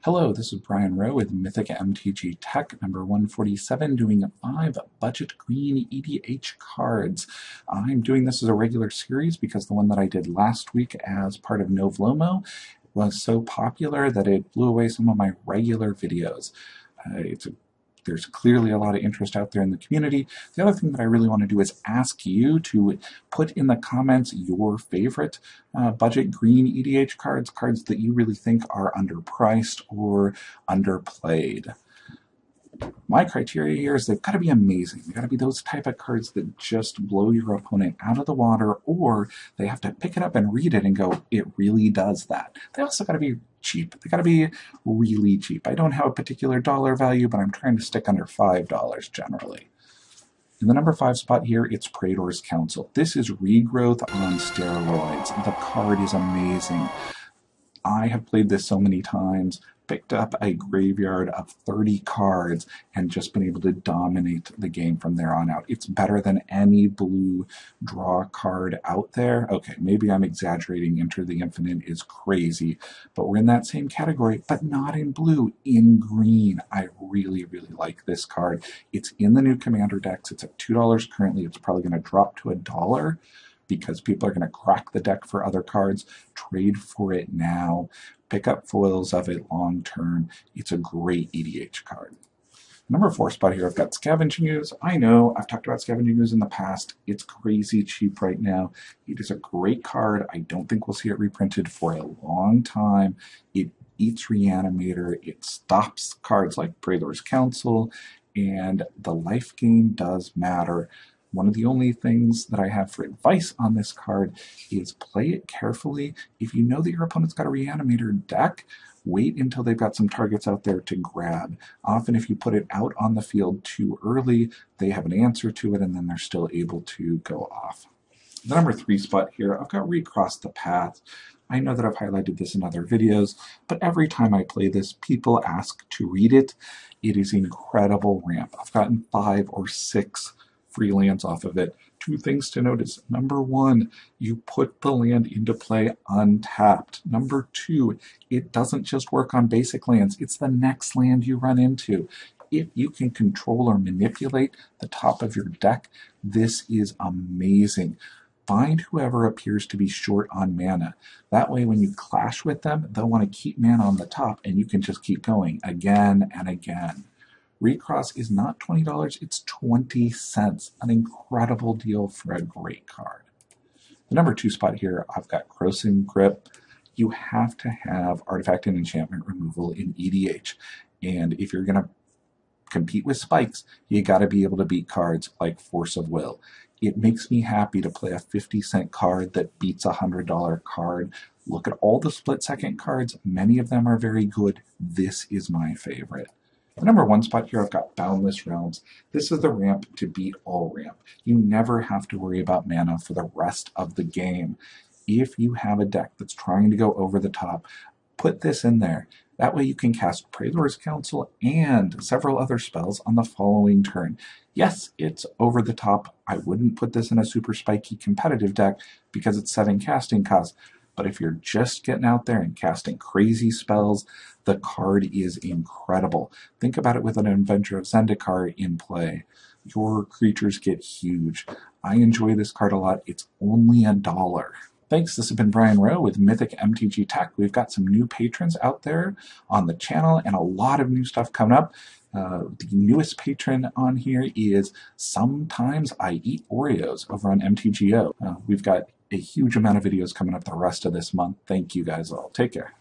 Hello, this is Brian Rowe with Mythic MTG Tech number 147, doing 5 budget green EDH cards. I'm doing this as a regular series because the one that I did last week as part of Novlomo was so popular that it blew away some of my regular videos. There's clearly a lot of interest out there in the community. The other thing that I really want to do is ask you to put in the comments your favorite budget green EDH cards that you really think are underpriced or underplayed. My criteria here is they've got to be amazing. They've got to be those type of cards that just blow your opponent out of the water, or they have to pick it up and read it and go, it really does that. They also got to be cheap. They got to be really cheap. I don't have a particular dollar value, but I'm trying to stick under $5 generally. In the number 5 spot here, it's Praetor's Council. This is regrowth on steroids. The card is amazing. I have played this so many times, picked up a graveyard of 30 cards, and just been able to dominate the game from there on out. It's better than any blue draw card out there. Okay, maybe I'm exaggerating. Enter the Infinite is crazy, but we're in that same category, but not in blue, in green. I really, really like this card. It's in the new Commander decks. It's at $2 currently. It's probably going to drop to $1 because people are going to crack the deck for other cards. Trade for it now. Pick up foils of it long term. It's a great EDH card. Number 4 spot here, I've got Scavenging Ooze. I know, I've talked about Scavenging Ooze in the past. It's crazy cheap right now. It is a great card. I don't think we'll see it reprinted for a long time. It eats Reanimator. It stops cards like Praetor's Council, and the life gain does matter. One of the only things that I have for advice on this card is play it carefully. If you know that your opponent's got a Reanimator deck, wait until they've got some targets out there to grab. Often if you put it out on the field too early, they have an answer to it and then they're still able to go off. The number 3 spot here, I've got Recross the Path. I know that I've highlighted this in other videos, but every time I play this, people ask to read it. It is incredible ramp. I've gotten 5 or 6 freelance off of it. 2 things to notice. Number 1, you put the land into play untapped. Number 2, it doesn't just work on basic lands. It's the next land you run into. If you can control or manipulate the top of your deck, this is amazing. Find whoever appears to be short on mana. That way when you clash with them, they'll want to keep mana on the top and you can just keep going again and again. Recross is not $20, it's 20 cents. An incredible deal for a great card. The number 2 spot here, I've got Crossing Grip. You have to have artifact and enchantment removal in EDH. And if you're going to compete with spikes, you got to be able to beat cards like Force of Will. It makes me happy to play a 50-cent card that beats a $100 card. Look at all the split-second cards. Many of them are very good. This is my favorite. The number 1 spot here, I've got Boundless Realms. This is the ramp to beat all ramp. You never have to worry about mana for the rest of the game. If you have a deck that's trying to go over the top, put this in there. That way you can cast Praetor's Council and several other spells on the following turn. Yes, it's over the top. I wouldn't put this in a super spiky competitive deck because it's 7 casting costs. But if you're just getting out there and casting crazy spells, the card is incredible. Think about it with an Adventure of Zendikar in play. Your creatures get huge. I enjoy this card a lot. It's only $1. Thanks. This has been Brian Rowe with Mythic MTG Tech. We've got some new patrons out there on the channel and a lot of new stuff coming up. The newest patron on here is Sometimes I Eat Oreos over on MTGO. We've got a huge amount of videos coming up the rest of this month. Thank you guys all. Take care.